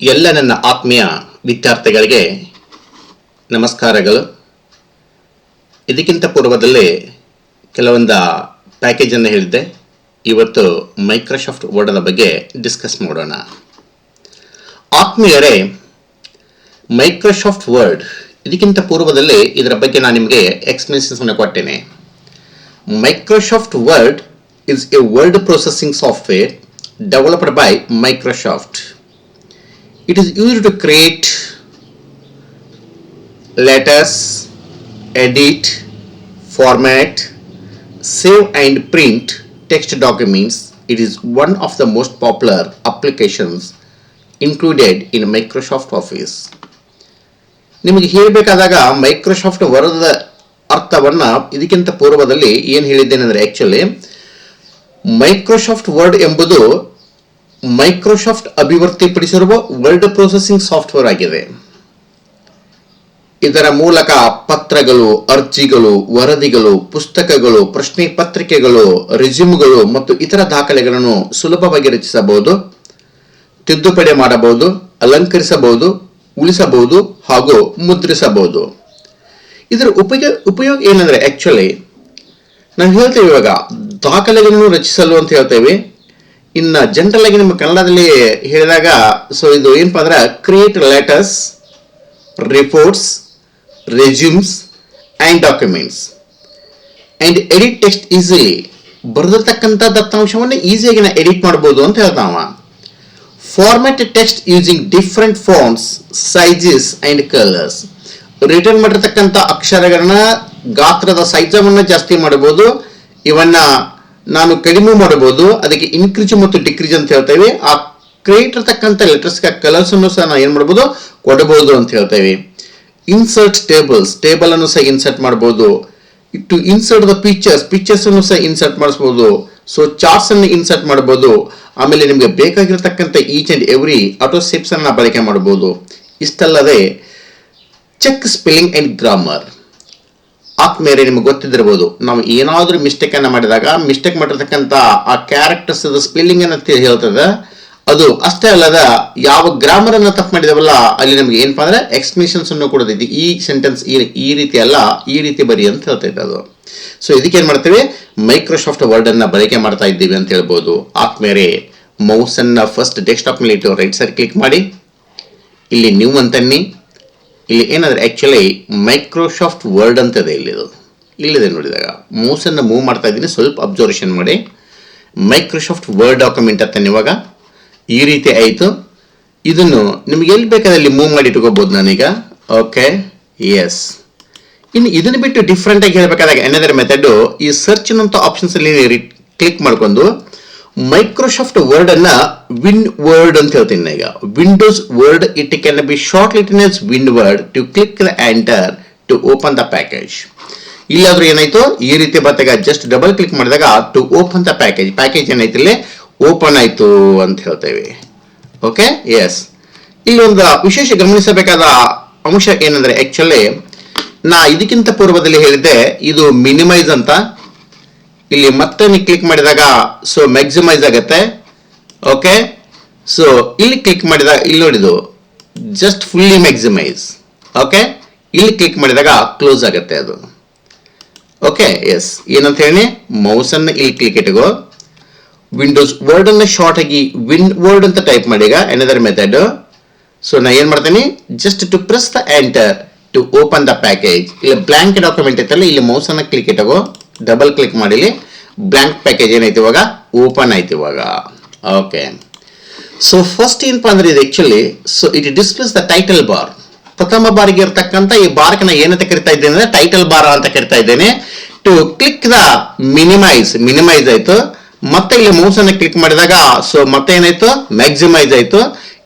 ಎಲ್ಲ ನನ್ನ ಆತ್ಮೀಯ ವಿದ್ಯಾರ್ಥಿಗಳಿಗೆ ನಮಸ್ಕಾರಗಳು. ಇದಕ್ಕಿಂತ ಪೂರ್ವದಲ್ಲಿ ಕೆಲವೊಂದು ಪ್ಯಾಕೇಜನ್ನು ಹೇಳಿದ್ದೆ. ಇವತ್ತು ಮೈಕ್ರೋಸಾಫ್ಟ್ ವರ್ಡನ ಬಗ್ಗೆ ಡಿಸ್ಕಸ್ ಮಾಡೋಣ. ಆತ್ಮೀಯರೇ, ಮೈಕ್ರೋಸಾಫ್ಟ್ ವರ್ಡ್ ಇದಕ್ಕಿಂತ ಪೂರ್ವದಲ್ಲಿ ಇದರ ಬಗ್ಗೆ ನಾನು ನಿಮಗೆ ಎಕ್ಸ್ಪ್ಲನೇಷನ್ಸ್ ಕೊಟ್ಟೇನೆ. Microsoft Word is a word processing software developed by Microsoft. It is used to create letters, edit, format, save and print text documents. It is one of the most popular applications included in Microsoft Office. ನಿಮಗೆ ಹೇಳಬೇಕಾದಾಗ Microsoft word ಅರ್ಥವನ್ನು ಇದಕ್ಕಿಂತ ಪೂರ್ವದಲ್ಲಿ ಏನು ಹೇಳಿದ್ದೇನೆ ಅಂದರೆ, actually Microsoft word ಎಂಬುದು Microsoft ಅಭಿವೃದ್ಧಿಪಡಿಸಿರುವ word processing software ಆಗಿದೆ. ಇದರ ಮೂಲಕ ಪತ್ರಗಳು, ಅರ್ಜಿಗಳು, ವರದಿಗಳು, ಪುಸ್ತಕಗಳು, ಪ್ರಶ್ನೆ ಪತ್ರಿಕೆಗಳು, ರೆಸ್ಯೂಮ್ಗಳು ಮತ್ತು ಇತರ ದಾಖಲೆಗಳನ್ನು ಸುಲಭವಾಗಿ ರಚಿಸಬಹುದು, ತಿದ್ದುಪಡಿ ಮಾಡಬಹುದು, ಅಲಂಕರಿಸಬಹುದು, ಉಳಿಸಬಹುದು ಹಾಗೂ ಮುದ್ರಿಸಬಹುದು. ಇದರ ಉಪಯೋಗ ಏನಂದರೆ, ಆ್ಯಕ್ಚುಲಿ ನಾವು ಹೇಳ್ತೇವೆ ಇವಾಗ ದಾಖಲೆಗಳನ್ನು ರಚಿಸಲು ಅಂತ ಹೇಳ್ತೇವೆ. ಇನ್ನು ಜನರಲ್ ಆಗಿ ನಿಮ್ಮ ಕನ್ನಡದಲ್ಲಿ ಹೇಳಿದಾಗ ಇದು ಏನಪ್ಪ ಅಂದ್ರೆ, create letters, reports, resumes and documents and edit text easily. ಬರೆದಿರ್ತಕ್ಕಂಥ ದತ್ತಾಂಶವನ್ನು ಈಸಿಯಾಗಿ ನಾವು ಎಡಿಟ್ ಮಾಡ್ಬೋದು ಅಂತ ಹೇಳ್ತಾವ. Format text using different fonts, sizes and colours. Return ಮಾಡಿರ್ತಕ್ಕಂಥ ಅಕ್ಷರಗಳನ್ನ ಗಾತ್ರದ ಸೈಜವನ್ನು ಜಾಸ್ತಿ ಮಾಡಬಹುದು, ಇವನ್ನ ನಾನು ಕಡಿಮೆ ಮಾಡಬಹುದು, ಅದಕ್ಕೆ ಇನ್ಕ್ರೀಜ್ ಮತ್ತು ಡಿಕ್ರೀಜ್ ಅಂತ ಹೇಳ್ತೇವೆ. ಆ ಕ್ರಿಯೇಟ್ ಇರ್ತಕ್ಕಂಥ ಲೆಟರ್ಸ್ಗೆ ಕಲರ್ಸ್ ಅನ್ನು ಸಹ ನಾವು ಏನು ಮಾಡ್ಬೋದು, ಕೊಡಬಹುದು ಅಂತ ಹೇಳ್ತೇವೆ. ಇನ್ಸರ್ಟ್ ಟೇಬಲ್ಸ್, ಟೇಬಲ್ ಅನ್ನು ಸಹ ಇನ್ಸರ್ಟ್ ಮಾಡಬಹುದು. ಟು ಇನ್ಸರ್ಟ್ ದ ಪಿಕ್ಚರ್ಸ್ ಅನ್ನು ಸಹ ಇನ್ಸರ್ಟ್ ಮಾಡಿಸಬಹುದು. ಸೊ ಚಾರ್ಟ್ಸ್ ಅನ್ನು ಇನ್ಸರ್ಟ್ ಮಾಡಬಹುದು. ಆಮೇಲೆ ನಿಮಗೆ ಬೇಕಾಗಿರತಕ್ಕಂಥ each and every auto steps ಅನ್ನು ಬಳಕೆ ಮಾಡಬಹುದು. ಇಷ್ಟಲ್ಲದೆ ಚೆಕ್ ಸ್ಪೆಲ್ಲಿಂಗ್ ಅಂಡ್ ಗ್ರಾಮರ್. ಆತ್ಮೇಲೆ ನಿಮಗೆ ಗೊತ್ತಿದ್ದಿರಬಹುದು, ನಾವು ಏನಾದರೂ ಮಿಸ್ಟೇಕನ್ನು ಮಾಡಿದಾಗ ಮಿಸ್ಟೇಕ್ ಮಾಡಿರ್ತಕ್ಕಂಥ ಆ ಕ್ಯಾರೆಕ್ಟರ್ಸ್ ಸ್ಪೆಲ್ಲಿಂಗ್ ಅನ್ನು ಹೇಳ್ತದೆ. ಅದು ಅಷ್ಟೇ ಅಲ್ಲದ ಯಾವ ಗ್ರಾಮರ್ ಅನ್ನು ತಪ್ಪು ಮಾಡಿದವಲ್ಲ ಅಲ್ಲಿ ನಮಗೆ ಏನಪ್ಪಾ ಅಂದ್ರೆ ಎಕ್ಸ್ಪ್ಲನೇಷನ್ಸ್ ಅನ್ನು ಕೊಡತೈತಿ. ಈ ಸೆಂಟೆನ್ಸ್ ಈ ರೀತಿ ಅಲ್ಲ, ಈ ರೀತಿ ಬರಿ ಅಂತ ಹೇಳ್ತೈತೆ ಅದು. ಸೊ ಇದಕ್ಕೆ ಏನು ಮಾಡ್ತೇವೆ, ಮೈಕ್ರೋಸಾಫ್ಟ್ ವರ್ಡ್ ಅನ್ನ ಬಳಕೆ ಮಾಡ್ತಾ ಇದ್ದೀವಿ ಅಂತ ಹೇಳ್ಬೋದು. ಆತ್ಮೇಲೆ ಮೌಸ್ ಅನ್ನ ಫಸ್ಟ್ ಡೆಸ್ಕ್ಟಾಪ್ ಮೇಲೆ ಇಟ್ಟು ರೈಟ್ ಸೈಡ್ ಕ್ಲಿಕ್ ಮಾಡಿ, ಇಲ್ಲಿ ನ್ಯೂ ಅಂತನ್ನಿ. ಇಲ್ಲಿ ಏನಾದ್ರೆ ಆ್ಯಕ್ಚುಲಿ ಮೈಕ್ರೋಸಾಫ್ಟ್ ವರ್ಡ್ ಅಂತದೆ. ಇಲ್ಲಿದೆ ನೋಡಿದಾಗ ಮೌಸನ್ನು ಮೂವ್ ಮಾಡ್ತಾ ಇದ್ದೀನಿ, ಸ್ವಲ್ಪ ಅಬ್ಸರ್ವೇಷನ್ ಮಾಡಿ. ಮೈಕ್ರೋಸಾಫ್ಟ್ ವರ್ಡ್ ಡಾಕ್ಯುಮೆಂಟ್ ಅಂತ ಇವಾಗ ಈ ರೀತಿ ಆಯಿತು. ಇದನ್ನು ನಿಮ್ಗೆ ಎಲ್ಲಿ ಬೇಕಾದಲ್ಲಿ ಮೂವ್ ಮಾಡಿ ಇಟ್ಕೋಬಹುದು ನಾನೀಗ. Okay, yes. ಇನ್ನು ಇದನ್ನು ಬಿಟ್ಟು ಡಿಫ್ರೆಂಟ್ ಆಗಿ ಹೇಳಬೇಕಾದಾಗ ಏನದರ ಮೆಥಡ್, ಈ ಸರ್ಚ್ ಅನ್ನೋ ಆಪ್ಷನ್ಸ್ ಅಲ್ಲಿ ಕ್ಲಿಕ್ ಮಾಡ್ಕೊಂಡು ಮೈಕ್ರೋಸಾಫ್ಟ್ ವರ್ಡ್ ಅನ್ನ ವಿನ್ ವರ್ಡ್ ಅಂತ ಹೇಳ್ತೀನಿ ಈಗ. Windows Word it can be short written as win word. To click the enter to open the package. ಇಲ್ಲಾದ್ರೂ ಏನಾಯ್ತು, ಈ ರೀತಿ ಬರ್ತಾಗ ಜಸ್ಟ್ ಡಬಲ್ ಕ್ಲಿಕ್ ಮಾಡಿದಾಗ ಟು ಓಪನ್ ದ ಪ್ಯಾಕೇಜ್ ಏನಾಯ್ತು ಇಲ್ಲಿ ಓಪನ್ ಆಯ್ತು ಅಂತ ಹೇಳ್ತೇವೆ. Okay, yes. ಇಲ್ಲಿ ಒಂದು ವಿಶೇಷ ಗಮನಿಸಬೇಕಾದ ಅಂಶ ಏನಂದ್ರೆ, ಆಕ್ಚುಲಿ ನಾ ಇದಕ್ಕಿಂತ ಪೂರ್ವದಲ್ಲಿ ಹೇಳಿದ್ದೆ ಇದು ಮಿನಿಮೈಸ್ ಅಂತ. ಇಲ್ಲಿ ಮತ್ತೆ ನೀವು ಕ್ಲಿಕ್ ಮಾಡಿದಾಗ ಸೊ ಮ್ಯಾಕ್ಸಿಮೈಸ್ ಆಗುತ್ತೆ. ಓಕೆ, ಸೊ ಇಲ್ಲಿ ಕ್ಲಿಕ್ ಮಾಡಿದಾಗ ಇಲ್ಲಿ ನೋಡಿದು ಜಸ್ಟ್ ಫುಲ್ಲಿ ಮ್ಯಾಕ್ಸಿಮೈಸ್. ಓಕೆ, ಇಲ್ಲಿ ಕ್ಲಿಕ್ ಮಾಡಿದಾಗ ಕ್ಲೋಸ್ ಆಗುತ್ತೆ ಅದು. Okay, yes. ಏನಂತ ಹೇಳಿ ಮೌಸ್ ಅನ್ನು ಇಲ್ಲಿ ಕ್ಲಿಕ್ ಇಟ್ಕೋ. ವಿಂಡೋಸ್ ವರ್ಡ್ ಅನ್ನ ಶಾರ್ಟ್ ಆಗಿ ವಿನ್ ವರ್ಡ್ ಅಂತ ಟೈಪ್ ಮಾಡಿ. ಈಗ ಏನದರ್ ಮೆಥಡ್. ಸೊ ನಾ ಏನ್ ಮಾಡ್ತೀನಿ, just to press the enter to open the package. ಇಲ್ಲಿ ಬ್ಲಾಂಕ್ ಡಾಕ್ಯುಮೆಂಟ್ ಐತಲ್ಲ, ಇಲ್ಲಿ ಮೌಸ್ ಅನ್ನ ಕ್ಲಿಕ್ ಇಟ್ಕೋ, ಡಬಲ್ ಕ್ಲಿಕ್ ಮಾಡಿ. ಬ್ಲಾಂಕ್ ಪ್ಯಾಕೇಜ್ ಏನೈತಿ ಇವಾಗ ಓಪನ್ ಆಯ್ತು ಇವಾಗ. ಓಕೆ, ಸೊ ಫಸ್ಟ್ ಏನಪ್ಪ ಅಂದ್ರೆ ಇದು actually so it displays the title bar. ಪ್ರಥಮ ಬಾರಿಗೆ ಇರತಕ್ಕಂಥ ಈ ಬಾರ್ಕ್ ನ ಏನಂತ ಕರಿತಾ ಇದ್ದೇನೆ ಅಂದ್ರೆ ಟೈಟಲ್ ಬಾರ್ ಅಂತ ಕರಿತಾ ಇದ್ದೇನೆ. ಟು ಕ್ಲಿಕ್ ದ ಮಿನಿಮೈಸ್ ಆಯ್ತು. ಮತ್ತೆ ಇಲ್ಲಿ ಮೌಸ್ ಅನ್ನ ಕ್ಲಿಕ್ ಮಾಡಿದಾಗ ಸೊ ಮತ್ತೆ ಏನಾಯ್ತು, ಮ್ಯಾಕ್ಸಿಮೈಸ್ ಆಯ್ತು.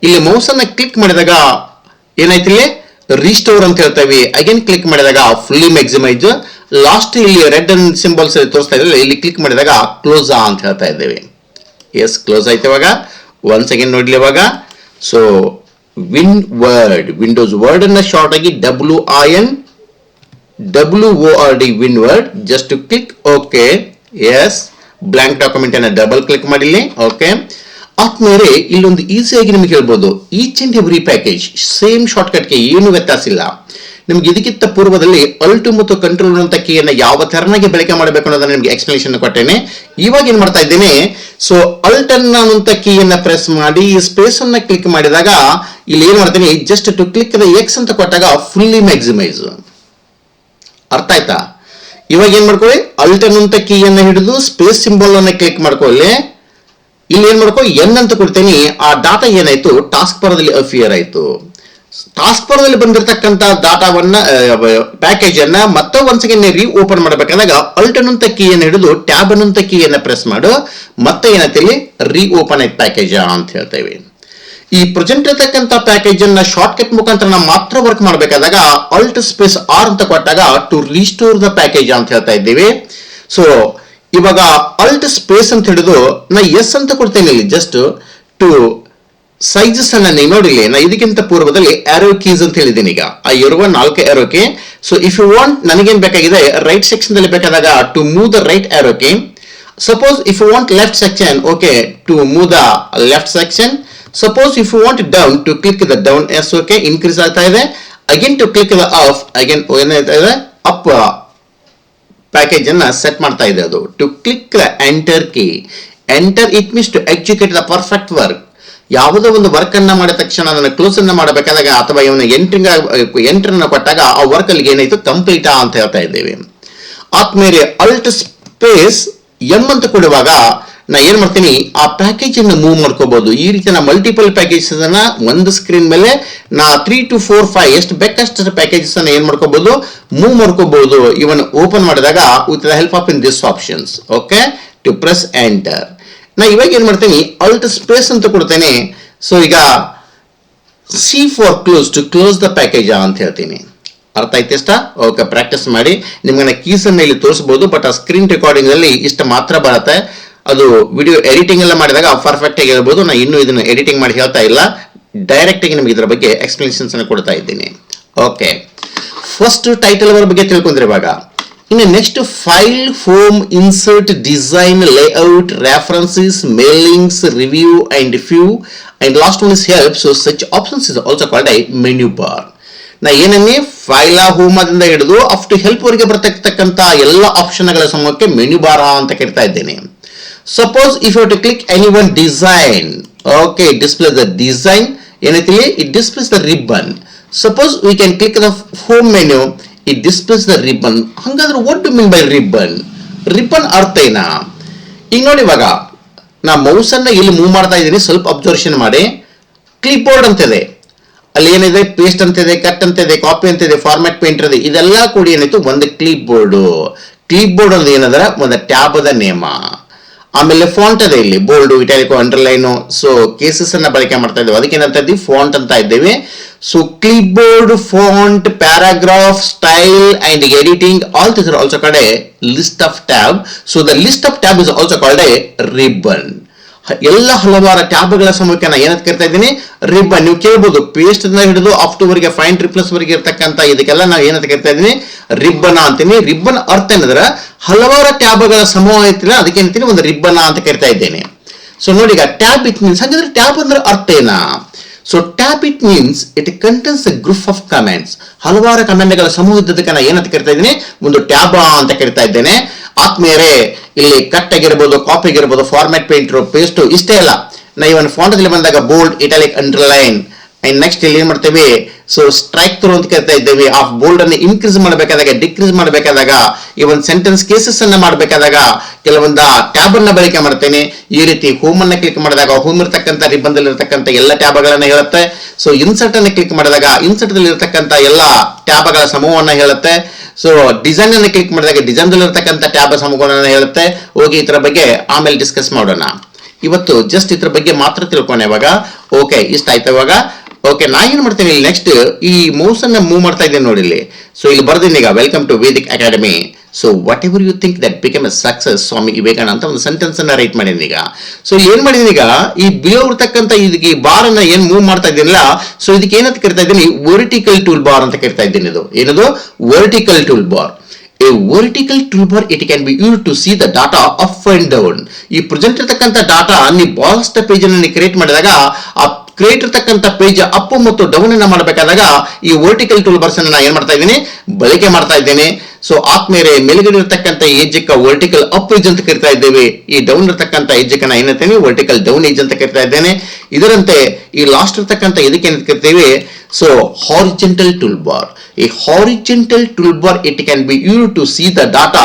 ಇಲ್ಲಿ ಮೌಸ್ ಅನ್ನ ಕ್ಲಿಕ್ ಮಾಡಿದಾಗ ಏನಾಯ್ತು, ಇಲ್ಲಿ ರಿಸ್ಟೋರ್ ಅಂತ ಹೇಳ್ತೇವೆ. ಅಗೇನ್ ಕ್ಲಿಕ್ ಮಾಡಿದಾಗ ಫುಲ್ಲಿ ಮ್ಯಾಕ್ಸಿಮೈಸ್. ಲಾಸ್ಟ್ ಇಲ್ಲಿ ರೆಡ್ ಸಿಂಬಲ್ಸ್ ತೋರಿಸ್ತಾ ಇದ್ರೆ ಇಲ್ಲಿ ಕ್ಲಿಕ್ ಮಾಡಿದಾಗ ಕ್ಲೋಸ್ ಅಂತ ಹೇಳ್ತಾ ಇದ್ದೇವೆ. ಎಸ್, ಕ್ಲೋಸ್ ಆಯ್ತು ಇವಾಗ. ಒನ್ಸ್ ಅಗೇನ್ ನೋಡ್ಲಿ ಇವಾಗ. So win word, Windows Word ಅನ್ನ ಶಾರ್ಟ್ ಆಗಿ WORD win word. Just to click okay, yes. Blank document ಅನ್ನ ಡಬಲ್ ಕ್ಲಿಕ್ ಮಾಡಿಲಿ. ಓಕೆ, ಆದ್ಮೇಲೆ ಇಲ್ಲೊಂದು ಈಸಿಯಾಗಿ ನಿಮ್ಗೆ ಹೇಳ್ಬೋದು, each and every package same ಶಾರ್ಟ್ಕಟ್ಗೆ ಏನು ವ್ಯತ್ಯಾಸ ಇಲ್ಲ. ನಿಮ್ಗೆ ಇದಕ್ಕಿಂತ ಪೂರ್ವದಲ್ಲಿ ಅಲ್ಟ್ ಮತ್ತು ಕಂಟ್ರೋಲ್ ಅಂತ ಕೀಯನ್ನು ಯಾವ ತರನಾಗಿ ಬಳಕೆ ಮಾಡಬೇಕು ಅನ್ನೋದನ್ನ ನಿಮ್ಗೆ ಎಕ್ಸ್ಪ್ಲನೇಷನ್ ಕೊಟ್ಟೇನೆ. ಇವಾಗ ಏನ್ ಮಾಡ್ತಾ ಇದ್ದೇನೆ, ಸೊ ಅಲ್ಟ್ ಅನ್ನುವಂತ ಕೀಯನ್ನ ಪ್ರೆಸ್ ಮಾಡಿ ಸ್ಪೇಸ್ ಅನ್ನ ಕ್ಲಿಕ್ ಮಾಡಿದಾಗ ಇಲ್ಲಿ ಏನ್ ಮಾಡ್ತೀನಿ, just to click the X ಅಂತ ಕೊಟ್ಟಾಗ ಫುಲ್ಲಿ ಮ್ಯಾಕ್ಸಿಮೈಸ್. ಅರ್ಥ ಆಯ್ತಾ? ಇವಾಗ ಏನ್ ಮಾಡ್ಕೊಳ್ಳಿ, ಅಲ್ಟ್ ಅನ್ನುವಂತ ಕೀಯನ್ನ ಹಿಡಿದು ಸ್ಪೇಸ್ ಸಿಂಬಲ್ ಅನ್ನ ಕ್ಲಿಕ್ ಮಾಡ್ಕೊಳ್ಳಿ. ಇಲ್ಲಿ ಏನ್ ಮಾಡ್ಕೊ ಎನ್ ಅಂತ ಕೊಡ್ತೀನಿ, ಆ ಡಾಟಾ ಏನಾಯ್ತು ಟಾಸ್ಕ್ ಬಾರದಲ್ಲಿ ಅಫಿಯರ್ ಆಯ್ತು. ಟಾಸ್ಕ್ ಬಾರದಲ್ಲಿ ಬಂದಿರತಕ್ಕಂತ ಡಾಟಾವನ್ನ ಪ್ಯಾಕೇಜ್ ಅನ್ನ ಮತ್ತೆ ಒಂದ್ಸಲ ರೀ ಓಪನ್ ಮಾಡಬೇಕಾದಾಗ ಅಲ್ಟ್ ಅನ್ನುವಂತ ಕೀಯನ್ನು ಹಿಡಿದು ಟ್ಯಾಬ್ ಅನ್ನುವಂತ ಕೀಯನ್ನು ಪ್ರೆಸ್ ಮಾಡು, ಮತ್ತೆ ಏನಂತ ಇಲ್ಲಿ ರೀ ಓಪನ್ ಆಯ್ತು ಪ್ಯಾಕೇಜ್ ಅಂತ ಹೇಳ್ತೇವೆ. ಈ ಪ್ರೆಸೆಂಟ್ ಇರತಕ್ಕಂತ ಪ್ಯಾಕೇಜ್ ಅನ್ನ ಶಾರ್ಟ್ ಕಟ್ ಮುಖಾಂತರ ನಾವು ಮಾತ್ರ ವರ್ಕ್ ಮಾಡಬೇಕಾದಾಗ ಅಲ್ಟ್ ಸ್ಪೇಸ್ ಆರ್ ಅಂತ ಕೊಟ್ಟಾಗ ಟು ರಿಸ್ಟೋರ್ ದ ಪ್ಯಾಕೇಜ್ ಅಂತ ಹೇಳ್ತಾ ಇದ್ದೀವಿ. ಸೊ ಇವಾಗ ಅಲ್ಟ್ ಸ್ಪೇಸ್ ಅಂತ ಹಿಡಿದು ನಾ ಎಸ್ ಅಂತ ಕೊಡ್ತೇನೆ ಇಲ್ಲಿ, ಜಸ್ಟ್ ಟು ಸೈಜಸ್ ಅನ್ನ ನೀವು ನೋಡಿಲ್ಲ, ನಾ ಇದಕ್ಕಿಂತ ಪೂರ್ವದಲ್ಲಿ ಆರೋ ಕೀಸ್ ಅಂತ ಹೇಳಿದ್ದೀನಿ. ಈಗ ಆ ಇರುವ 4 arrow key. So if you want, ನನಗೇನ್ ಬೇಕಾಗಿದೆ ರೈಟ್ ಸೆಕ್ಷನ್ ದಲ್ಲಿ ಬೇಕಾದಾಗ to move the right arrow key. Suppose if you want left section, okay, to move the left section. Suppose if you want down, to click the down yes, okay, increase ಆಗ್ತಾ ಇದೆ. Again to click the up, again ಏನಾಗ್ತಾ ಇದೆ up package ಅನ್ನ set ಮಾಡ್ತಾ ಇದೆ ಅದು. To click the enter key, enter it means to execute the perfect work. ಯಾವುದೋ ಒಂದು ವರ್ಕ್ ಅನ್ನ ಮಾಡಿದ ತಕ್ಷಣ ಅದನ್ನು ಕ್ಲೋಸ್ ಅನ್ನ ಮಾಡಬೇಕಾದಾಗ ಅಥವಾ ಇವನ ಎಂಟ್ರನ್ನ ಕೊಟ್ಟಾಗ ಆ ವರ್ಕ್ ಅಲ್ಲಿ ಏನಾಯ್ತು ಕಂಪ್ಲೀಟ್ ಅಂತ ಹೇಳ್ತಾ ಇದ್ದೇವೆ. ಆದ್ಮೇಲೆ ಅಲ್ಟ್ ಸ್ಪೇಸ್ ಎಂ ಅಂತ ಕೊಡುವಾಗ ನಾ ಏನ್ ಮಾಡ್ತೀನಿ, ಆ ಪ್ಯಾಕೇಜ್ ಅನ್ನು ಮೂವ್ ಮಾಡ್ಕೋಬಹುದು. ಈ ರೀತಿ ನಾ ಮಲ್ಟಿಪಲ್ ಪ್ಯಾಕೇಜಸ್ ಅನ್ನ ಒಂದು ಸ್ಕ್ರೀನ್ ಮೇಲೆ ನಾ 3 to 4, 5 ಎಷ್ಟು ಬೇಕಷ್ಟು ಪ್ಯಾಕೇಜಸ್ ಅನ್ನ ಏನ್ ಮಾಡ್ಕೋಬಹುದು, ಮೂವ್ ಮಾಡ್ಕೋಬಹುದು. ಇವನ್ ಓಪನ್ ಮಾಡಿದಾಗ with the help of in this options, okay, to press enter. ನಾ ಇವಾಗ ಏನ್ ಮಾಡ್ತೀನಿ, ಅಲ್ಟ್ ಸ್ಪೇಸ್ ಅಂತ ಕೊಡ್ತೇನೆ. ಸೊ ಈಗ C for close, to close the package ಅಂತ ಹೇಳ್ತೀನಿ. ಅರ್ಥ ಆಯ್ತು ಇಷ್ಟ? ಓಕೆ, ಪ್ರಾಕ್ಟೀಸ್ ಮಾಡಿ. ನಿಮ್ಗೆ ಕೀಸ್ ಅನ್ನ ಇಲ್ಲಿ ತೋರಿಸಬಹುದು, ಬಟ್ ಆ ಸ್ಕ್ರೀನ್ ರೆಕಾರ್ಡಿಂಗ್ ಅಲ್ಲಿ ಇಷ್ಟ ಮಾತ್ರ ಬರುತ್ತೆ. ಅದು ವಿಡಿಯೋ ಎಡಿಟಿಂಗ್ ಎಲ್ಲ ಮಾಡಿದಾಗ ಪರ್ಫೆಕ್ಟ್ ಆಗಿ ಹೇಳ್ಬೋದು. ನಾನು ಇನ್ನೂ ಇದನ್ನು ಎಡಿಟಿಂಗ್ ಮಾಡಿ ಹೇಳ್ತಾ ಇಲ್ಲ, ಡೈರೆಕ್ಟ್ ಆಗಿ ನಿಮಗೆ ಇದರ ಬಗ್ಗೆ ಎಕ್ಸ್ಪ್ಲನೇಷನ್ಸ್ ಅನ್ನು ಕೊಡ್ತಾ ಇದ್ದೀನಿ. ಓಕೆ, ಫಸ್ಟ್ ಟೈಟಲ್ ಅವರ ಬಗ್ಗೆ ತಿಳ್ಕೊಂಡ್ರೆ ಇವಾಗ ಇನ್ನು next file, home, insert, design, layout, references, mailings, review and view and last one is help. So such options is also called a menu bar. ನಾ ಏನನ್ನೇ ಫೈಲ ಹೋಮದಿಂದ ಹಿಡಿದು ಅಪ್ ಟು ಹೆಲ್ಪ್ ವರೆಗೆ ಬರ್ತಕ್ಕಂಥ ಎಲ್ಲ ಆಪ್ಷನ್ಗಳ ಸಮೂಹಕ್ಕೆ ಮೆನ್ಯೂ ಬಾರ್ ಅಂತ ಕರಿತಾ ಇದ್ದೇನೆ. Suppose if you have to click any one design, okay, it displays the design. Anything it displays the ribbon. Suppose we can click the home menu, it displays the ribbon. Hangadre what do you mean by ribbon? Ribbon ಅರ್ಥ ಏನಾ? ಈಗ ನೋಡಿ, ಇವಾಗ ನಾ mouse ಅನ್ನ ಇಲ್ಲಿ move ಮಾಡ್ತಾ ಇದ್ದೀನಿ, ಸ್ವಲ್ಪ ಅಬ್ಸರ್ವೇಷನ್ ಮಾಡಿ. ಕ್ಲಿಪ್ ಬೋರ್ಡ್ ಅಂತಿದೆ, ಅಲ್ಲಿ ಏನಿದೆ ಪೇಸ್ಟ್ ಅಂತಿದೆ, ಕಟ್ ಅಂತಿದೆ, ಕಾಪಿ ಅಂತಿದೆ, ಫಾರ್ಮ್ಯಾಟ್ ಪೇಂಟರ್ ಇದೆ, ಇದೆಲ್ಲ ಕೂಡಿ ಏನಾಯ್ತು ಒಂದು ಕ್ಲಿಪ್ ಬೋರ್ಡ್. ಕ್ಲಿಪ್ ಬೋರ್ಡ್ ಅಂದ್ರೆ ಏನಂದ್ರೆ ಒಂದು ಟ್ಯಾಬ್ ಅದ ನೇಮ. ಆಮೇಲೆ ಫಾಂಟ್ ಅದೇ, ಇಲ್ಲಿ bold, italic, underline. So cases ಅನ್ನ ಬಳಕೆ ಮಾಡ್ತಾ ಇದ್ದೇವೆ, ಅದಕ್ಕೆ ಏನಂತ ಇದ್ದೀವಿ ಫಾಂಟ್ ಅಂತ ಇದ್ದೇವೆ. So clip board, font, paragraph, style and editing, all this are also called A list of tab. So the list of tab is also called A ribbon. ಎಲ್ಲ ಹಲವಾರು ಟ್ಯಾಬ್ಗಳ ಸಮೂಹಕ್ಕೆ ನಾನು ಏನಂತ ಕರಿತಾ ಇದ್ದೀನಿ, ರಿಬ್ಬನ್. ನೀವು ಕೇಳಬಹುದು ಪೇಸ್ಟ್ ಹಿಡಿದು ಅಪ್ ಟು ವರೆಗೆ ಫೈಂಡ್ ರಿಪ್ಲೇಸ್ ವರೆಗೆ ಇರ್ತಕ್ಕಂಥ ಇದಕ್ಕೆಲ್ಲ ನಾವು ಏನಂತ ಕರಿತಾ ಇದ್ದೀನಿ, ರಿಬ್ಬನ್ ಅಂತೀನಿ. ರಿಬ್ಬನ್ ಅರ್ಥ ಏನಂದ್ರೆ ಹಲವಾರು ಟ್ಯಾಬ್ಗಳ ಸಮೂಹ ಐತಿಲ್ಲ, ಅದಕ್ಕೆ ಏನಂತೀನಿ ಒಂದು ರಿಬ್ಬನ್ ಅಂತ ಕರಿತಾ ಇದ್ದೇನೆ. ಸೊ ನೋಡಿ, ಈಗ ಟ್ಯಾಬ್ ಇಟ್ ಮೀನ್ಸ್, ಹಾಗಾದ್ರೆ ಟ್ಯಾಬ್ ಅಂದ್ರೆ ಅರ್ಥ ಏನಾ? So tab it means it contains A group of comments. ಹಲವಾರು ಕಮೆಂಟ್ಗಳ ಸಮೂಹ ಇದ್ದದಕ್ಕೆ ನಾನು ಏನಂತ ಕರಿತಾ ಇದ್ದೀನಿ, ಒಂದು ಟ್ಯಾಬ್ ಅಂತ ಕರಿತಾ ಇದ್ದೇನೆ. ಆದ್ಮೇಲೆ ಇಲ್ಲಿ ಕಟ್ ಆಗಿರ್ಬೋದು, ಕಾಪಿ ಆಗಿರ್ಬೋದು, ಫಾರ್ಮ್ಯಾಟ್ ಪೇಂಟರ್, ಪೇಸ್ಟ್, ಇಷ್ಟೇ ಅಲ್ಲ. ನಾ ಇವನ್ ಫಾಂಟ್ ಅಲ್ಲಿ ಬಂದಾಗ bold, italic, underline and next ಇಲ್ಲಿ ಏನ್ ಮಾಡ್ತೇವೆ, ಸೊ ಸ್ಟ್ರೈಕ್ ಥ್ರೂ ಅಂತ ಕರಿತಾ ಇದ್ದೇವೆ. ಆಫ್ ಬೋಲ್ಡ್ ಅನ್ನು ಇನ್ಕ್ರೀಸ್ ಮಾಡಬೇಕಾದಾಗ, ಡಿಕ್ರೀಸ್ ಮಾಡಬೇಕಾದಾಗ, ಈ ಒಂದು ಸೆಂಟೆನ್ಸ್ ಕೇಸಸ್ ಅನ್ನ ಮಾಡಬೇಕಾದಾಗ ಕೆಲವೊಂದು ಟ್ಯಾಬ್ ಅನ್ನ ಬಳಕೆ ಮಾಡ್ತೇನೆ. ಈ ರೀತಿ ಹೋಮ್ ಅನ್ನ ಕ್ಲಿಕ್ ಮಾಡಿದಾಗ ಹೋಮ್ ಇರತಕ್ಕಂಥ ರಿಬ್ಬನ್ ದಲ್ಲಿ ಇರತಕ್ಕಂಥ ಎಲ್ಲ ಟ್ಯಾಬ್ಗಳನ್ನ ಹೇಳುತ್ತೆ. ಸೊ ಇನ್ಸರ್ಟ್ ಅನ್ನ ಕ್ಲಿಕ್ ಮಾಡಿದಾಗ ಇನ್ಸರ್ಟ್ ದಲ್ಲಿ ಇರತಕ್ಕಂಥ ಎಲ್ಲ ಟ್ಯಾಬ್ಗಳ ಸಮೂಹವನ್ನ ಹೇಳುತ್ತೆ. ಸೊ ಡಿಸೈನ್ ಅನ್ನು ಕ್ಲಿಕ್ ಮಾಡಿದಾಗ ಡಿಸೈನ್ ದಲ್ಲಿ ಇರತಕ್ಕಂಥ ಟ್ಯಾಬ್ ಸಮೂಹವನ್ನ ಹೇಳುತ್ತೆ. ಹೋಗಿ ಇತರ ಬಗ್ಗೆ ಆಮೇಲೆ ಡಿಸ್ಕಸ್ ಮಾಡೋಣ. ಇವತ್ತು ಜಸ್ಟ್ ಇದ್ರ ಬಗ್ಗೆ ಮಾತ್ರ ತಿಳ್ಕೊಂಡೆ. ಇವಾಗ ಓಕೆ, ಇಷ್ಟ ಆಯ್ತು. ಇವಾಗ ಓಕೆ, ನಾ ಏನ್ ಮಾಡ್ತೇನೆ, ಇಲ್ಲಿ ನೆಕ್ಸ್ಟ್ ಈ ಮೌಸ್ ಅನ್ನ ಮೂವ್ ಮಾಡ್ತಾ ಇದ್ದೇನೆ ನೋಡಿ ಇಲ್ಲಿ. ಸೊ ಇಲ್ಲಿ ಬರ್ತೀನಿ ಈಗ, welcome to Vedic Academy. So whatever you think that become a success, Swami Vivekananda ಅಂತ ಒಂದು ಸೆಂಟೆನ್ಸ್ ಅನ್ನ ರೈಟ್ ಮಾಡಿದೀನಿ ಈಗ. ಸೊ ಏನ್ ಮಾಡಿದೀನಿ ಈಗ, ಈ ಬಿಲೋ ಇರ್ತಕ್ಕಂಥ ಈ ಬಾರ್ ಅನ್ನ ಏನ್ ಮೂವ್ ಮಾಡ್ತಾ ಇದ್ದೀನಿಲ್ಲ, ಸೊ ಇದಕ್ಕೆ ಏನಂತ ಕರಿತಾ ಇದ್ದೀನಿ, ವರ್ಟಿಕಲ್ ಟೂಲ್ ಬಾರ್ ಅಂತ ಕರಿತಾ ಇದ್ದೀನಿ. ಇದು ಏನದು vertical tool bar. A vertical toolbar, it can be used to see the data up and down. ಈ ಪ್ರೆಸೆಂಟ್ ಇರತಕ್ಕಂಥ ಡಾಟಾ ನೀವು ಬಹಳಷ್ಟು ಪೇಜ್ ಅನ್ನು ಕ್ರಿಯೇಟ್ ಮಾಡಿದಾಗ ಆ ಕ್ರಿಯೇಟ್ ಇರತಕ್ಕಂಥ ಪೇಜ್ ಅಪ್ ಮತ್ತು ಡೌನ್ ಅನ್ನ ಮಾಡಬೇಕಾದಾಗ ಈ ವರ್ಟಿಕಲ್ ಟೂಲ್ ಬಾರ್ಸ್ ಅನ್ನು ನಾನು ಏನ್ ಮಾಡ್ತಾ ಇದ್ದೀನಿ, ಬಳಕೆ ಮಾಡ್ತಾ ಇದ್ದೇನೆ. ಸೊ ಆದ್ಮೇಲೆ ಮೇಲ್ಗಡೆ ಇರತಕ್ಕಂಥ ಏಜ್ ವರ್ಟಿಕಲ್ ಅಪ್ ಏಜ್ ಅಂತ ಕರಿತಾ ಇದ್ದೇವೆ. ಈ ಡೌನ್ ಇರತಕ್ಕಂಥ ಏಜ್ ನಾನು ಏನಂತೇನೆ, ವರ್ಟಿಕಲ್ ಡೌನ್ ಏಜ್ ಅಂತ ಕರಿತಾ ಇದ್ದೇನೆ. ಇದರಂತೆ ಈ ಲಾಸ್ಟ್ ಇರತಕ್ಕಂಥ ಇದಕ್ಕೆ ಏನ್ ಕರಿತೇವೆ, so horizontal tool bar. A horizontal toolbar, it can be used to see the data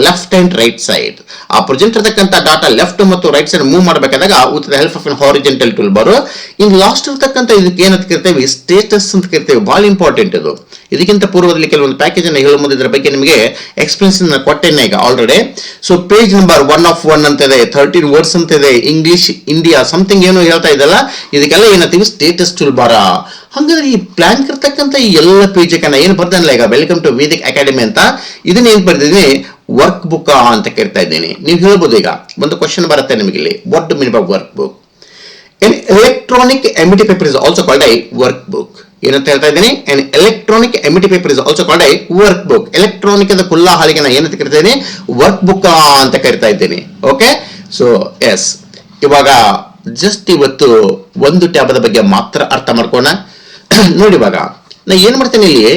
left and right side. ಆ ಪ್ರೆಸೆಂಟ್ ಇರತಕ್ಕಂಥ ಡಾಟಾ ಲೆಫ್ಟ್ ಮತ್ತು ರೈಟ್ ಸೈಡ್ ಮೂವ್ ಮಾಡಬೇಕಾದಾಗ with the help of N horizontal toolbar. In last ಇರತಕ್ಕಂಥ ಇದಕ್ಕೆ ಏನಂತ ಕರಿತೇವೆ, status ಅಂತ ಕರಿತೇವೆ. ಬಹಳ ಇಂಪಾರ್ಟೆಂಟ್ ಇದು. ಇದಕ್ಕಿಂತ ಪೂರ್ವದಲ್ಲಿ ಕೆಲವೊಂದು ಪ್ಯಾಕೇಜ್ ಅನ್ನು ಹೇಳುವ ಮುಂದೆ ಇದರ ಬಗ್ಗೆ ನಿಮಗೆ ಎಕ್ಸ್ಪೀರಿಯನ್ಸ್ ಕೊಟ್ಟೇನೆ ಈಗ already. So page number 1 of 1 ಅಂತ ಇದೆ, 13 ವರ್ಡ್ಸ್ ಅಂತ ಇದೆ, ಇಂಗ್ಲಿಷ್ ಇಂಡಿಯಾ ಸಮಥಿಂಗ್ ಏನೋ ಹೇಳ್ತಾ ಇದಲ್ಲ, ಇದಕ್ಕೆಲ್ಲ ಏನಂತೀವಿ, ಸ್ಟೇಟಸ್ ಟೂಲ್ಬಾರ. ಹಾಗಾದ್ರೆ ಈ ಪ್ಲಾನ್ ಇರ್ತಕ್ಕಂಥ ಈ ಎಲ್ಲ ಪೇಜ್ ಏನು ಬರ್ತಾನಲ್ಲ ಈಗ, ವೆಲ್ಕಮ್ ಟು ವೇದಿಕ್ ಅಕಾಡೆಮಿ ಅಂತ, ಇದನ್ನ ಏನ್ ಬರ್ತಿದ್ದೀನಿ, ವರ್ಕ್ ಬುಕ್ ಅಂತ ಕರಿತಾ ಇದ್ದೀನಿ. ನೀವು ಹೇಳ್ಬೋದು ಈಗ ಒಂದು ಕ್ವಶನ್ ಬರುತ್ತೆ ನಿಮಗೆ ಇಲ್ಲಿ, what do mean by workbook? An electronic empty paper is also called a workbook. ಏನಂತ ಹೇಳ್ತಾ ಇದ್ದೀನಿ, an electronic empty paper is also called a workbook. Electronic ಅದ ಕುಲ್ಲ ಹಾಳಿಗೆ ನಾನು ಏನಂತ ಕರಿತಾ ಇದ್ದೀನಿ, ವರ್ಕ್ ಬುಕ್ ಅಂತ ಕರಿತಾ ಇದ್ದೀನಿ. ಓಕೆ, ಸೊ ಎಸ್, ಇವಾಗ ಜಸ್ಟ್ ಇವತ್ತು ಒಂದು ಟ್ಯಾಬದ ಬಗ್ಗೆ ಮಾತ್ರ ಅರ್ಥ ಮಾಡ್ಕೋಣ. ನೋಡಿ, ಇವಾಗ ನಾ ಏನ್ ಮಾಡ್ತೇನೆ ಇಲ್ಲಿ,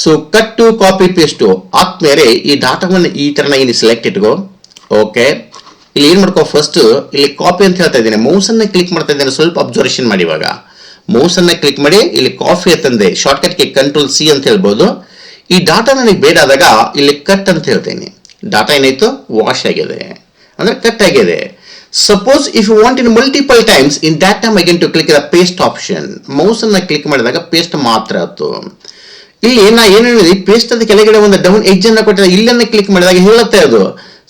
ಸೊ ಕಟ್ ಕಾಪಿ ಪೇಸ್ಟ್ ಆದ್ಮೇಲೆ ಈ ಡಾಟಾವನ್ನು ಈ ತರ ಇಲ್ಲಿ ಸೆಲೆಕ್ಟ್ ಇಟ್ಕೋ. ಓಕೆ, ಇಲ್ಲಿ ಏನ್ ಮಾಡ್ಕೋ, ಫಸ್ಟ್ ಇಲ್ಲಿ ಕಾಪಿ ಅಂತ ಹೇಳ್ತಾ ಇದ್ದೀನಿ, ಮೌಸ್ ಅನ್ನ ಕ್ಲಿಕ್ ಮಾಡ್ತಾ ಇದ್ದೇನೆ. ಸ್ವಲ್ಪ ಅಬ್ಸರ್ವೇಷನ್ ಮಾಡಿ. ಇವಾಗ ಮೌಸ್ ಅನ್ನ ಕ್ಲಿಕ್ ಮಾಡಿ ಇಲ್ಲಿ ಕಾಫಿ ಅಂತಂದೆ, ಶಾರ್ಟ್ ಕಟ್ಗೆ ಕಂಟ್ರೋಲ್ ಸಿ ಅಂತ ಹೇಳ್ಬೋದು. ಈ ಡಾಟಾ ನನಗೆ ಬೇಡ ಆದಾಗ ಇಲ್ಲಿ ಕಟ್ ಅಂತ ಹೇಳ್ತೇನೆ. ಡಾಟಾ ಏನಾಯ್ತು, ವಾಶ್ ಆಗಿದೆ ಅಂದ್ರೆ ಕಟ್ ಆಗಿದೆ. Suppose if you want in multiple times, in that time again to click the paste option. Mouse ಅನ್ನ ಕ್ಲಿಕ್ ಮಾಡಿದಾಗ ಪೇಸ್ಟ್ ಮಾತ್ರ ಆಯ್ತು. ಇಲ್ಲಿ ನಾ ಏನು ಹೇಳಿದ್ರಿ, ಪೇಸ್ಟ್ ಅದ ಕೆಳಗಡೆ ಒಂದು ಡೌನ್ ಎಡ್ಜ್ ಅನ್ನ ಕೊಟ್ಟಿದ್ರೆ ಇಲ್ಲನ್ನ ಕ್ಲಿಕ್ ಮಾಡಿದಾಗ ಹೇಳುತ್ತೆ ಅದು.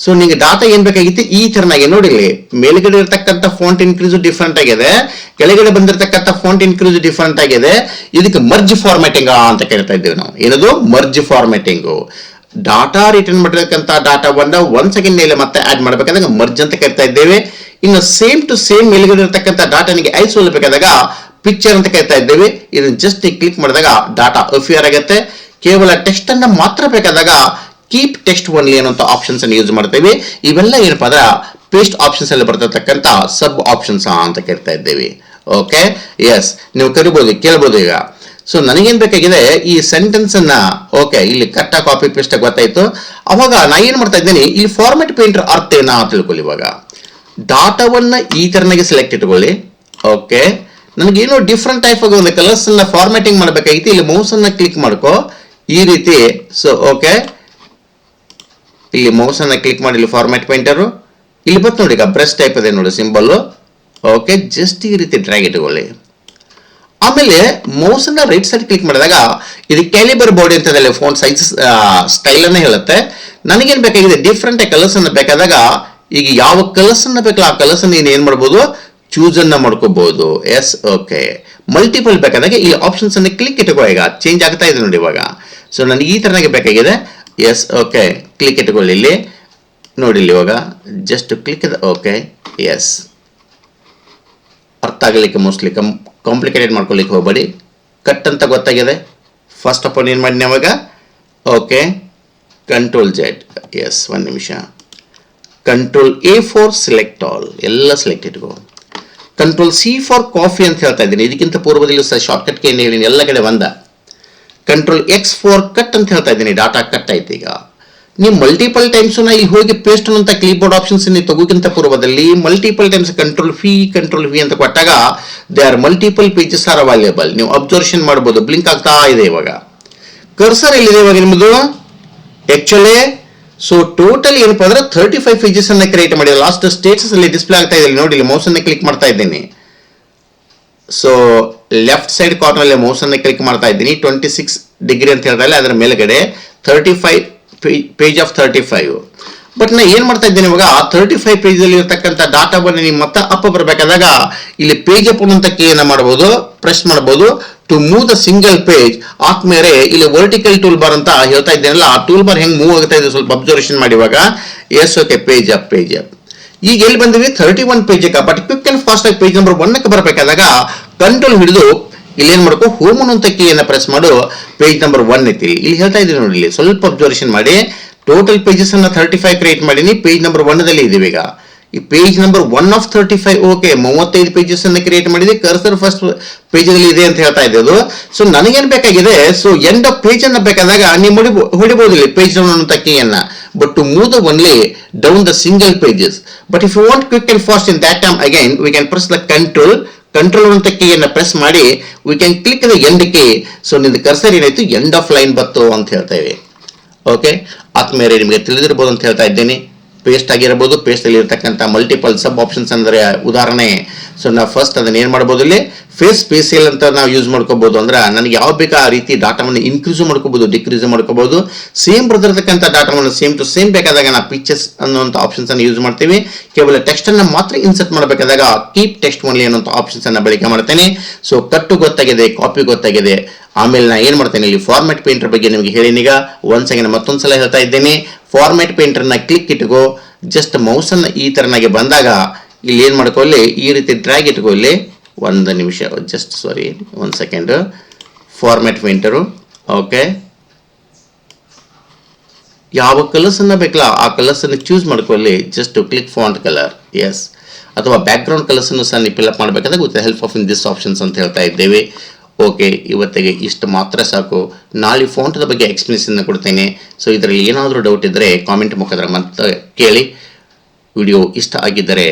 ಸೊ ನಿಮಗೆ ಡಾಟಾ ಏನ್ ಬೇಕಾಗಿತ್ತು, ಈ ತರನಾಗಿ ನೋಡಿ, ಇಲ್ಲಿ ಮೇಲ್ಗಡೆ ಇರತಕ್ಕಂಥ ಫಾಂಟ್ ಇನ್ಕ್ರೀಸ್ ಡಿಫ್ರೆಂಟ್ ಆಗಿದೆ, ಕೆಳಗಡೆ ಬಂದಿರತಕ್ಕಂಥ ಫಾಂಟ್ ಇನ್ಕ್ರೀಸ್ ಡಿಫ್ರೆಂಟ್ ಆಗಿದೆ. ಇದಕ್ಕೆ ಮರ್ಜ್ ಫಾರ್ಮ್ಯಾಟಿಂಗ್ ಅಂತ ಕರಿತಾ ಇದ್ದೇವೆ ನಾವು. ಏನದು ಮರ್ಜ್ ಫಾರ್ಮ್ಯಾಟಿಂಗ್. ಡಾಟಾ ರಿಟರ್ನ್ ಮಾಡಿರ್ತಕ್ಕಂಥ ಡಾಟಾವನ್ನ 1 ಸೆಕೆಂಡ್ ಮೇಲೆ ಮತ್ತೆ ಆಡ್ ಮಾಡಬೇಕಾದಾಗ ಮರ್ಜ್ ಅಂತ ಕರಿತಾ ಇದ್ದೇವೆ. ಇನ್ನು ಸೇಮ್ ಟು ಸೇಮ್ ಮೇಲ್ಗಡೆ ಇರತಕ್ಕಂಥ ಡಾಟಾನಿಗೆ ಐಸೋಲ್ಬೇಕಾದಾಗ ಪಿಕ್ಚರ್ ಅಂತ ಕರಿತಾ ಇದ್ದೇವೆ. ಇದನ್ನ ಜಸ್ಟ್ ಕ್ಲಿಕ್ ಮಾಡಿದಾಗ ಡಾಟಾ ಅಫಿಯರ್ ಆಗುತ್ತೆ. ಕೇವಲ ಟೆಕ್ಸ್ಟ್ ಅನ್ನ ಮಾತ್ರ ಬೇಕಾದಾಗ ಕೀಪ್ ಟೆಕ್ಸ್ಟ್ ಒನ್ಲಿ ಅನ್ನೋ ಆಪ್ಷನ್ಸ್ ಅನ್ನು ಯೂಸ್ ಮಾಡ್ತೇವೆ. ಇವೆಲ್ಲ ಏನಪ್ಪಾ ಅಂದ್ರೆ ಪೇಸ್ಟ್ ಆಪ್ಷನ್ಸ್ ಅಲ್ಲಿ ಬರ್ತಕ್ಕಂಥ ಸಬ್ ಆಪ್ಷನ್ಸ್ ಅಂತ ಕರಿತಾ ಇದ್ದೇವೆ. ಓಕೆ, ಎಸ್, ನೀವು ಕರಿಬಹುದು, ಕೇಳ್ಬೋದು. ಈಗ ಸೊ ನನಗೇನ್ ಬೇಕಾಗಿದೆ, ಈ ಸೆಂಟೆನ್ಸ್ ಅನ್ನ ಓಕೆ ಇಲ್ಲಿ ಕಟ್ಟ ಕಾಪಿ ಪೇಸ್ಟ್ ಗೊತ್ತಾಯ್ತು. ಅವಾಗ ನಾ ಏನ್ ಮಾಡ್ತಾ ಇದ್ದೀನಿ, ಈ ಫಾರ್ಮೆಟ್ ಪೇಂಟರ್ ಅರ್ಥ ಏನ ತಿಳ್ಕೊಳ್ಳಿ. ಇವಾಗ ಡಾಟಾವನ್ನ ಈ ತರನಾಗಿ ಸೆಲೆಕ್ಟ್ ಇಟ್ಕೊಳ್ಳಿ. ಓಕೆ, ನನಗೇನೋ ಡಿಫ್ರೆಂಟ್ ಟೈಪ್ ಆಗಿ ಒಂದು ಕಲರ್ಸ್ ಅನ್ನ ಫಾರ್ಮ್ಯಾಟಿಂಗ್ ಮಾಡಬೇಕಾಗಿತ್ತು. ಇಲ್ಲಿ ಮೌಸ್ ಅನ್ನ ಕ್ಲಿಕ್ ಮಾಡ್ಕೋ ಈ ರೀತಿ. ಸೊ ಓಕೆ, ಇಲ್ಲಿ ಮೌಸ್ ಅನ್ನ ಕ್ಲಿಕ್ ಮಾಡಿ, ಇಲ್ಲಿ ಫಾರ್ಮ್ಯಾಟ್ ಪೇಂಟರ್ ಇಲ್ಲಿ ಬತ್ ನೋಡಿ, ಈಗ ಬ್ರಷ್ ಟೈಪ್ ಇದೆ ನೋಡಿ ಸಿಂಬಲ್. ಓಕೆ, ಜಸ್ಟ್ ಈ ರೀತಿ ಡ್ರ್ಯಾಗ್ ಇಟ್ಕೊಳ್ಳಿ. ಆಮೇಲೆ ಮೌಸ್ ಅನ್ನ ರೈಟ್ ಸೈಡ್ ಕ್ಲಿಕ್ ಮಾಡಿದಾಗ ಇದು ಕ್ಯಾಲಿಬರ್ ಬಾಡಿ ಅಂತ ಇದೆ, ಫೋನ್ ಸೈಜ್ ಸ್ಟೈಲ್ ಅನ್ನ ಹೇಳುತ್ತೆ. ನನಗೇನ್ ಬೇಕಾಗಿದೆ, ಡಿಫ್ರೆಂಟ್ ಕಲರ್ಸ್ ಅನ್ನ ಬೇಕಾದಾಗ ಈಗ ಯಾವ ಕಲರ್ಸ್ ಅನ್ನ ಬೇಕಲ್ಲ ಆ ಕಲರ್ಸ್ ಅನ್ನ ನೀನು ಏನ್ ಮಾಡ್ಬೋದು, ಚೂಸ್ ಅನ್ನ ಮಾಡ್ಕೋಬಹುದು. ಎಸ್, ಓಕೆ, ಮಲ್ಟಿಪಲ್ ಬೇಕಾದಾಗ ಈ ಆಪ್ಷನ್ಸ್ ಅನ್ನ ಕ್ಲಿಕ್ ಇಟ್ಕೋ. ಈಗ ಚೇಂಜ್ ಆಗ್ತಾ ಇದೆ ನೋಡಿ ಇವಾಗ. ಸೊ ನನಗೆ ಈ ತರನಾಗಿ ಬೇಕಾಗಿದೆ. ಎಸ್, ಓಕೆ, ಕ್ಲಿಕ್ ಇಟ್ಕೊಳ್ಳಿ. ಇಲ್ಲಿ ನೋಡಿ, ಇಲ್ಲಿ ಇವಾಗ ಜಸ್ಟ್ ಕ್ಲಿಕ್ ಇದೆ. ಓಕೆ, ಎಸ್, ಅರ್ಥ ಆಗಲಿಕ್ಕೆ ಮೋಸ್ಟ್ಲಿ ಕಾಂಪ್ಲಿಕೇಟೆಡ್ ಮಾಡ್ಕೊಳ್ಳಿಕ್ಕೆ ಹೋಗಬೇಡಿ. ಕಟ್ ಅಂತ ಗೊತ್ತಾಗಿದೆ. ಫಸ್ಟ್ ಆಫ್ ಆಲ್ ಏನು ಮಾಡಿನಿ ಅವಾಗ, ಓಕೆ, ಕಂಟ್ರೋಲ್ ಜೆಡ್. ಎಸ್, ಒಂದು ನಿಮಿಷ, control A for select all, ಎಲ್ಲ ಸೆಲೆಕ್ಟ್ ಇಟ್ಕೋ. ಕಂಟ್ರೋಲ್ ಸಿ ಫಾರ್ ಕಾಫಿ ಅಂತ ಹೇಳ್ತಾ ಇದ್ದೀನಿ. ಇದಕ್ಕಿಂತ ಪೂರ್ವದಲ್ಲಿ ಶಾರ್ಟ್ ಕಟ್ಗೆ ಏನು ಹೇಳಿ ಎಲ್ಲ ಕಡೆ ಬಂದ. ಕಂಟ್ರೋಲ್ ಎಕ್ಸ್ ಫಾರ್ ಕಟ್ ಅಂತ ಹೇಳ್ತಾ ಇದ್ದೀನಿ. ಡಾಟಾ ಕಟ್ ಆಯ್ತು. ಈಗ ನೀವು ಮಲ್ಟಿಪಲ್ ಟೈಮ್ಸ್ ಇಲ್ಲಿ ಹೋಗಿ ಪೇಸ್ಟ್ ಅಂತ ಕೀಬೋರ್ಡ್ ಆಪ್ಷನ್ಸ್ ನೀವು ತಗೋಕ್ಕಿಂತ ಪೂರ್ವದಲ್ಲಿ ಮಲ್ಟಿಪಲ್ ಟೈಮ್ಸ್ ಕಂಟ್ರೋಲ್ ವಿ ಅಂತ ಕೊಟ್ಟಾಗ they are multiple pages are available. ನೀವು ಅಬ್ಸರ್ವೇಷನ್ ಮಾಡಬಹುದು. ಬ್ಲಿಂಕ್ ಆಗ್ತಾ ಇದೆ. ಇವಾಗ ಕರ್ಸರ್ ಎಲ್ಲಿದೆ ಇವಾಗ ನಿಮ್ಮದು ಆಕ್ಚುಲಿ. ಸೊ ಟೋಟಲ್ ಏನಪ್ಪಾ ಅಂದ್ರೆ 35 ಪೇಜಸ್ ಅನ್ನ ಕ್ರಿಯೇಟ್ ಮಾಡಿ ಲಾಸ್ಟ್ ಸ್ಟೇಟಸ್ ಅಲ್ಲಿ ಡಿಸ್ಪ್ಲೇ ಆಗ್ತಾ ಇದೆ ನೋಡಿ. ಇಲ್ಲಿ ಮೌಸ್ ಅನ್ನ ಕ್ಲಿಕ್ ಮಾಡ್ತಾ ಇದ್ದೀನಿ. ಸೊ ಲೆಫ್ಟ್ ಸೈಡ್ ಕಾರ್ನರ್ ಅಲ್ಲಿ ಮೌಸ್ ಅನ್ನ ಕ್ಲಿಕ್ ಮಾಡ್ತಾ ಇದ್ದೀನಿ. 26 ಡಿಗ್ರಿ ಅಂತ ಹೇಳ್ತಾ ಇಲ್ಲ, ಅದರ ಮೇಲ್ಗಡೆ 35 ಪೇಜ್ ಆಫ್ 35. ಬಟ್ ನಾ ಏನ್ ಮಾಡ್ತಾ ಇದ್ದೇನೆ ಇವಾಗ 35 ಪೇಜ್ ಅಲ್ಲಿ ಇರತಕ್ಕಂಥ ಡಾಟಾವನ್ನು ನೀವು ಮತ್ತೆ ಅಪ್ ಬರಬೇಕಾದಾಗ ಇಲ್ಲಿ ಪೇಜ್ ಅಪ್ ಅಂತ ಏನ ಮಾಡಬಹುದು, ಪ್ರೆಸ್ ಮಾಡಬಹುದು to move the single page. ಆದ್ಮೇಲೆ ಇಲ್ಲಿ ವರ್ಟಿಕಲ್ ಟೂಲ್ ಬಾರ್ ಅಂತ ಹೇಳ್ತಾ ಇದ್ದೇನಲ್ಲ, ಆ ಟೂಲ್ ಬಾರ್ ಹೆಂಗ್ ಮೂವ್ ಆಗ್ತಾ ಇದೆ ಸ್ವಲ್ಪ ಅಬ್ಸರ್ವೇಷನ್ ಮಾಡಿ ಇವಾಗ. Yes, okay, page up. ಈಗ ಎಲ್ಲಿ ಬಂದಿವಿ 31 page. But quick and fast ಆಗಿ ಪೇಜ್ ನಂಬರ್ 1 ಬರಬೇಕಾದಾಗ ಕಂಟ್ರೋಲ್ ಹಿಡಿದು ಇಲ್ಲಿ ಏನ್ ಮಾಡ್ಕೋ, ಹೋಮ್ ಅಂತ ಕೀಯನ್ನು ಪ್ರೆಸ್ ಮಾಡು. ಪೇಜ್ ನಂಬರ್ 1 ಐತಿ. ಇಲ್ಲಿ ಹೇಳ್ತಾ ಇದ್ದೀನಿ ನೋಡಿ, ಇಲ್ಲಿ ಸ್ವಲ್ಪ ಅಬ್ಸರ್ವೇಷನ್ ಮಾಡಿ. ಟೋಟಲ್ ಪೇಜಸ್ ಅನ್ನ 35 ಕ್ರಿಯೇಟ್ ಮಾಡೀನಿ. ಪೇಜ್ ನಂಬರ್ 1ದಲ್ಲಿ ಇದೀವಿ. ಈಗ ಈ page number 1 of 35 okay 35 pages ಅನ್ನು ಕ್ರಿಯೇಟ್ ಮಾಡಿದೆ. ಕರ್ಸರ್ ಫಸ್ಟ್ ಪೇಜ್ ಅಲ್ಲಿ ಇದೆ ಅಂತ ಹೇಳ್ತಾ ಇದ್ದದು. ಸೊ ನನಗೇನ್ ಬೇಕಾಗಿದೆ, ಸೊ ಎಂಡ್ ಆಫ್ ಪೇಜ್ ಅನ್ನ ಬೇಕಾದಾಗ ನೀವು ಹೊಡಿಬಹುದು ಇಲ್ಲಿ ಪೇಜ್ ಡೌನ್ ಅನ್ನೋ ಕೀಯನ್ನ. But to move the only down the single pages. But if you want quick and fast in that time again we can press the control ಅಂತ ಕೀಯನ್ನು press ಮಾಡಿ we can click the end key. So ನಿಮ್ದು cursor ಏನಾಯ್ತು end of line ಬತ್ತು ಅಂತ ಹೇಳ್ತೇವೆ. Okay, ಆದ್ಮೇಲೆ ನಿಮಗೆ ತಿಳಿದಿರಬಹುದು ಅಂತ ಹೇಳ್ತಾ ಇದ್ದೇನೆ. ಪೇಸ್ಟ್ ಆಗಿರಬಹುದು, ಪೇಸ್ಟ್ ಅಲ್ಲಿ ಇರತಕ್ಕಂಥ ಮಲ್ಟಿಪಲ್ ಸಬ್ ಆಪ್ಷನ್ಸ್ ಅಂದ್ರೆ ಉದಾಹರಣೆ. ಸೊ ನಾವು ಫಸ್ಟ್ ಅದನ್ನ ಏನ್ ಮಾಡಬಹುದು, ಇಲ್ಲಿ ಫೇಸ್ ಸ್ಪೇಸಿಯಲ್ ಅಂತ ನಾವು ಯೂಸ್ ಮಾಡ್ಕೋಬಹುದು. ಅಂದ್ರೆ ನನಗೆ ಯಾವ ಬೇಕಾ ಆ ರೀತಿ ಡಾಟಾವನ್ನು ಇನ್ಕ್ರೀಸ್ ಮಾಡ್ಕೋಬಹುದು, ಡಿಕ್ರೀಸ್ ಮಾಡ್ಕೋಬಹುದು. ಸೇಮ್ ಬರ್ದಿರತಕ್ಕಂಥ ಡಾಟಾವನ್ನು ಸೇಮ್ ಟು ಸೇಮ್ ಬೇಕಾದಾಗ ನಾವು ಪಿಕ್ಚರ್ಸ್ ಅನ್ನುವಂಥ ಆಪ್ಷನ್ಸ್ ಅನ್ನು ಯೂಸ್ ಮಾಡ್ತೀವಿ. ಕೇವಲ ಟೆಕ್ಸ್ಟ್ ಅನ್ನ ಮಾತ್ರ ಇನ್ಸರ್ಟ್ ಮಾಡಬೇಕಾದಾಗ ಕೀಪ್ ಟೆಕ್ಸ್ಟ್ ಓನ್ಲಿ ಅನ್ನುವಂಥ ಆಪ್ಷನ್ಸ್ ಅನ್ನ ಬಳಕೆ ಮಾಡ್ತೇನೆ. ಸೊ ಕಟ್ಟು ಗೊತ್ತಾಗಿದೆ, ಕಾಪಿ ಗೊತ್ತಾಗಿದೆ. ಆಮೇಲೆ ನಾ ಏನ್ ಮಾಡ್ತೇನೆ, ಇಲ್ಲಿ ಫಾರ್ಮ್ಯಾಟ್ ಪೇಂಟರ್ ಬಗ್ಗೆ ನಿಮಗೆ ಹೇಳಿನೀಗ. ಒಂದ್ ಸೆಕೆಂಡ್ ಮತ್ತೊಂದ್ಸಲ ಹೇಳ್ತಾ ಇದ್ದೇನೆ. ಫಾರ್ಮ್ಯಾಟ್ ಪೇಂಟರ್ ನ ಕ್ಲಿಕ್ ಇಟ್ಕೋ. ಜಸ್ಟ್ ಮೌಸ್ ಅನ್ನ ಈ ತರನಾಗಿ ಬಂದಾಗ ಇಲ್ಲಿ ಏನ್ ಮಾಡ್ಕೊಳ್ಳಿ, ಈ ರೀತಿ ಡ್ರ್ಯಾಗ್ ಇಟ್ಕೊಳ್ಳಿ. ಒಂದು ನಿಮಿಷ, ಜಸ್ಟ್ ಸಾರಿ, ಒಂದ್ ಸೆಕೆಂಡ್. ಫಾರ್ಮ್ಯಾಟ್ ಪೇಂಟರು ಓಕೆ, ಯಾವ ಕಲರ್ಸ್ ಅನ್ನ ಬೇಕಲ್ಲ ಆ ಕಲರ್ಸ್ ಅನ್ನು ಚೂಸ್ ಮಾಡ್ಕೊಳ್ಳಿ. Just click font colour, yes, ಅಥವಾ ಬ್ಯಾಕ್ ಗ್ರೌಂಡ್ ಕಲರ್ಸ್ ಅನ್ನು ಸಹ ನೀವು ಫಿಲ್ಅಪ್ ಮಾಡಬೇಕಾದ್ರೆ with help of in this options ಅಂತ ಹೇಳ್ತಾ ಇದ್ದೇವೆ. ಓಕೆ, ಇವತ್ತಿಗೆ ಇಷ್ಟು ಮಾತ್ರ ಸಾಕು. ನಾಳೆ ಫಾಂಟ್ದ ಬಗ್ಗೆ ಎಕ್ಸ್ಪ್ಲನೇಷನ್ ಕೊಡ್ತೇನೆ. ಸೊ ಇದರಲ್ಲಿ ಏನಾದರೂ ಡೌಟ್ ಇದ್ದರೆ ಕಾಮೆಂಟ್ ಮುಖಾಂತರ ಮತ್ತೆ ಕೇಳಿ. ವಿಡಿಯೋ ಇಷ್ಟ ಆಗಿದ್ದರೆ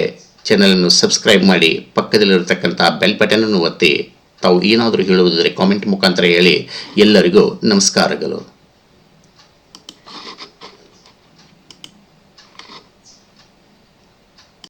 ಚಾನಲನ್ನು ಸಬ್ಸ್ಕ್ರೈಬ್ ಮಾಡಿ, ಪಕ್ಕದಲ್ಲಿರತಕ್ಕಂಥ ಬೆಲ್ ಬಟನ್ ಅನ್ನು ಒತ್ತಿ. ತಾವು ಏನಾದರೂ ಹೇಳುವುದಿದ್ರೆ ಕಾಮೆಂಟ್ ಮುಖಾಂತರ ಹೇಳಿ. ಎಲ್ಲರಿಗೂ ನಮಸ್ಕಾರಗಳು.